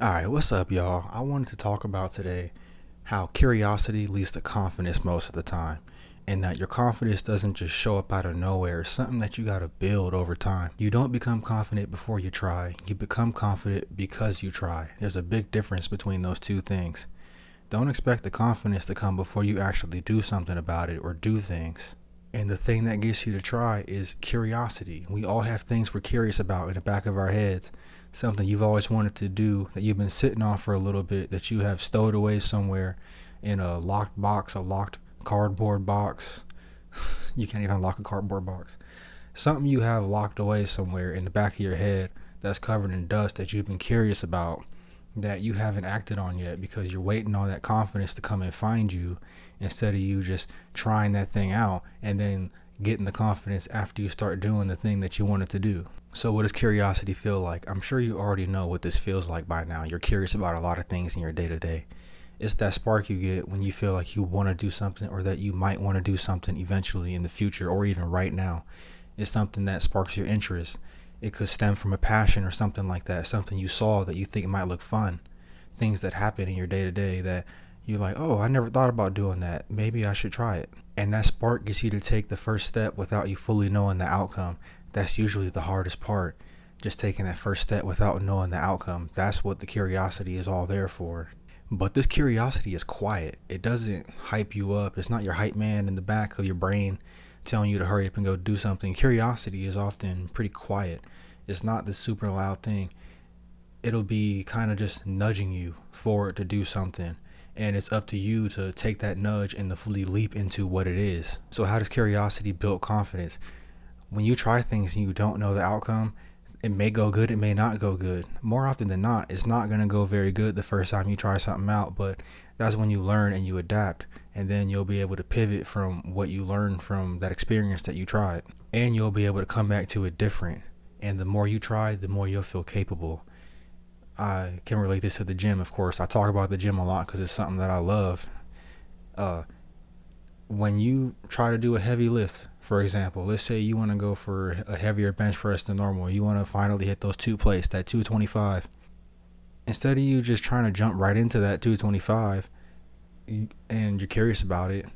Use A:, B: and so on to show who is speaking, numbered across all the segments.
A: Alright, what's up, y'all? I wanted to talk about today how curiosity leads to confidence most of the time, and that your confidence doesn't just show up out of nowhere. It's something that you gotta build over time. You don't become confident before you try, you become confident because you try. There's a big difference between those two things. Don't expect the confidence to come before you actually do something about it or do things. And the thing that gets you to try is curiosity. We all have things we're curious about in the back of our heads. Something you've always wanted to do that you've been sitting on for a little bit, that you have stowed away somewhere in a locked box, a locked cardboard box. You can't even lock a cardboard box. Something you have locked away somewhere in the back of your head that's covered in dust that you've been curious about, that you haven't acted on yet because you're waiting on that confidence to come and find you, instead of you just trying that thing out and then getting the confidence after you start doing the thing that you wanted to do. So what does curiosity feel like? I'm sure you already know what this feels like by now. You're curious about a lot of things in your day-to-day. It's that spark you get when you feel like you want to do something, or that you might want to do something eventually in the future, or even right now. It's something that sparks your interest. It could stem from a passion or something like that, something you saw that you think might look fun. Things that happen in your day-to-day that you're like, oh, I never thought about doing that. Maybe I should try it. And that spark gets you to take the first step without you fully knowing the outcome. That's usually the hardest part. Just taking that first step without knowing the outcome. That's what the curiosity is all there for. But this curiosity is quiet. It doesn't hype you up. It's not your hype man in the back of your brain telling you to hurry up and go do something. Curiosity is often pretty quiet. It's not this super loud thing. It'll be kind of just nudging you forward to do something. And it's up to you to take that nudge and to fully leap into what it is. So how does curiosity build confidence? When you try things and you don't know the outcome, it may go good, it may not go good. More often than not, it's not going to go very good the first time you try something out, but that's when you learn and you adapt, and then you'll be able to pivot from what you learned from that experience that you tried, and you'll be able to come back to it different. And the more you try, the more you'll feel capable. I can relate this to the gym, of course. I talk about the gym a lot because it's something that I love. When you try to do a heavy lift, for example, let's say you want to go for a heavier bench press than normal. You want to finally hit those two plates, that 225. Instead of you just trying to jump right into that 225 and you're curious about it,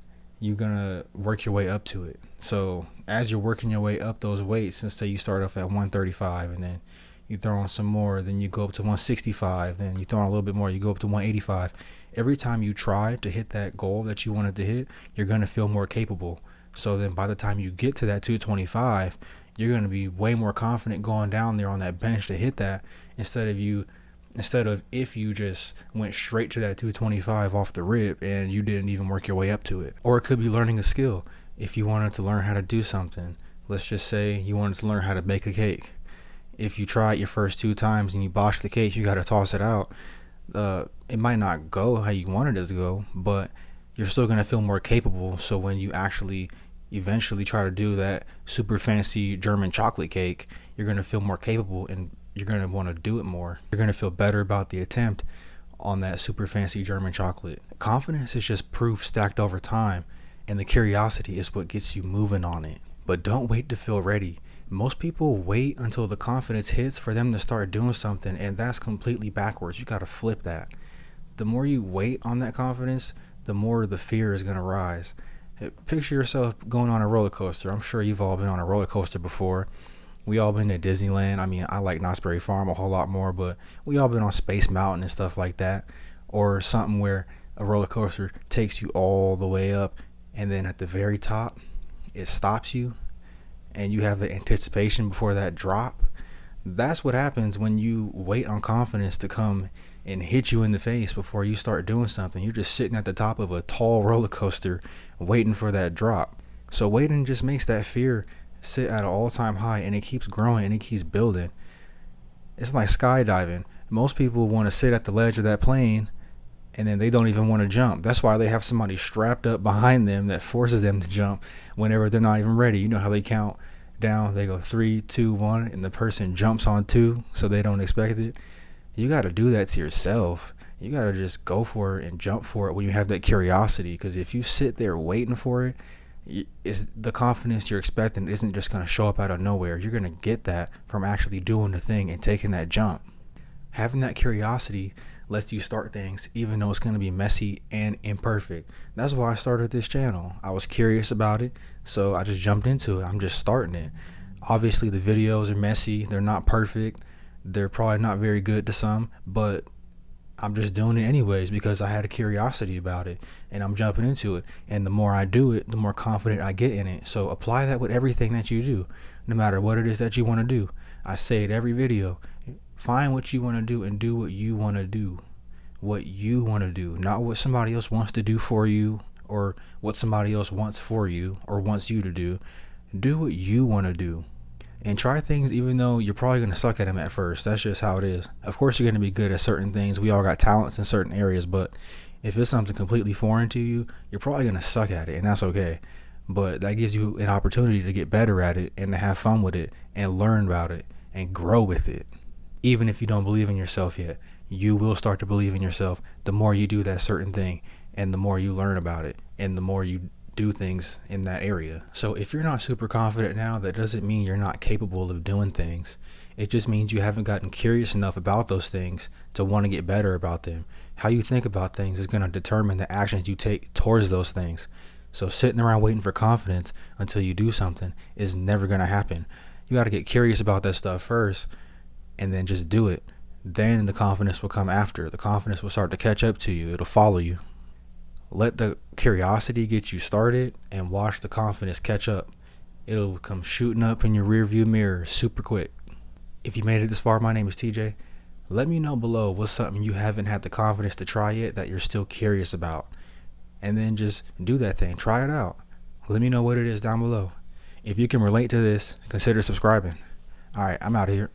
A: you're going to work your way up to it. So as you're working your way up those weights, let's say you start off at 135 and then you throw on some more, then you go up to 165, then you throw on a little bit more, you go up to 185. Every time you try to hit that goal that you wanted to hit, you're going to feel more capable. So then by the time you get to that 225, you're going to be way more confident going down there on that bench to hit that, instead of if you just went straight to that 225 off the rip and you didn't even work your way up to it. Or it could be learning a skill. If you wanted to learn how to do something, let's just say you wanted to learn how to bake a cake. If you try it your first 2 times and you botch the cake, you got to toss it out. It might not go how you wanted it to go, but you're still going to feel more capable. So when you actually eventually try to do that super fancy German chocolate cake, you're going to feel more capable and you're going to want to do it more. You're going to feel better about the attempt on that super fancy German chocolate. Confidence is just proof stacked over time, and the curiosity is what gets you moving on it. But don't wait to feel ready. Most people wait until the confidence hits for them to start doing something, and that's completely backwards. You got to flip that. The more you wait on that confidence, the more the fear is going to rise. Picture yourself going on a roller coaster. I'm sure you've all been on a roller coaster before. We all been to Disneyland. I mean, I like Knott's Berry Farm a whole lot more, but we all been on Space Mountain and stuff like that, or something where a roller coaster takes you all the way up, and then at the very top, it stops you and you have the anticipation before that drop. That's what happens when you wait on confidence to come and hit you in the face before you start doing something. You're just sitting at the top of a tall roller coaster waiting for that drop. So waiting just makes that fear sit at an all-time high, and it keeps growing and it keeps building. It's like skydiving. Most people want to sit at the ledge of that plane and then they don't even want to jump. That's why they have somebody strapped up behind them that forces them to jump whenever they're not even ready. You know how they count down? They go 3, 2, 1, and the person jumps on 2 so they don't expect it. You got to do that to yourself. You got to just go for it and jump for it when you have that curiosity, because if you sit there waiting for it, is the confidence you're expecting isn't just going to show up out of nowhere. You're going to get that from actually doing the thing and taking that jump. Having that curiosity lets you start things even though it's going to be messy and imperfect. That's why I started this channel. I was curious about it, so I just jumped into it. I'm just starting it. Obviously the videos are messy, they're not perfect, they're probably not very good to some, but I'm just doing it anyways because I had a curiosity about it and I'm jumping into it. And the more I do it, the more confident I get in it. So apply that with everything that you do, no matter what it is that you want to do. I say it every video. Find what you want to do and do what you want to do. What you want to do, not what somebody else wants to do for you or what somebody else wants for you or wants you to do. Do what you want to do. And try things even though you're probably going to suck at them at first. That's just how it is. Of course, you're going to be good at certain things. We all got talents in certain areas, but if it's something completely foreign to you, you're probably going to suck at it, and that's okay. But that gives you an opportunity to get better at it and to have fun with it and learn about it and grow with it. Even if you don't believe in yourself yet, you will start to believe in yourself the more you do that certain thing and the more you learn about it and the more you do things in that area. So if you're not super confident now, that doesn't mean you're not capable of doing things. It just means you haven't gotten curious enough about those things to want to get better about them. How you think about things is going to determine the actions you take towards those things. So sitting around waiting for confidence until you do something is never going to happen. You got to get curious about that stuff first and then just do it. Then the confidence will come after. The confidence will start to catch up to you. It'll follow you. Let the curiosity get you started and watch the confidence catch up. It'll come shooting up in your rear view mirror super quick. If you made it this far, my name is TJ. Let me know below what's something you haven't had the confidence to try yet that you're still curious about. And then just do that thing. Try it out. Let me know what it is down below. If you can relate to this, consider subscribing. All right, I'm out of here.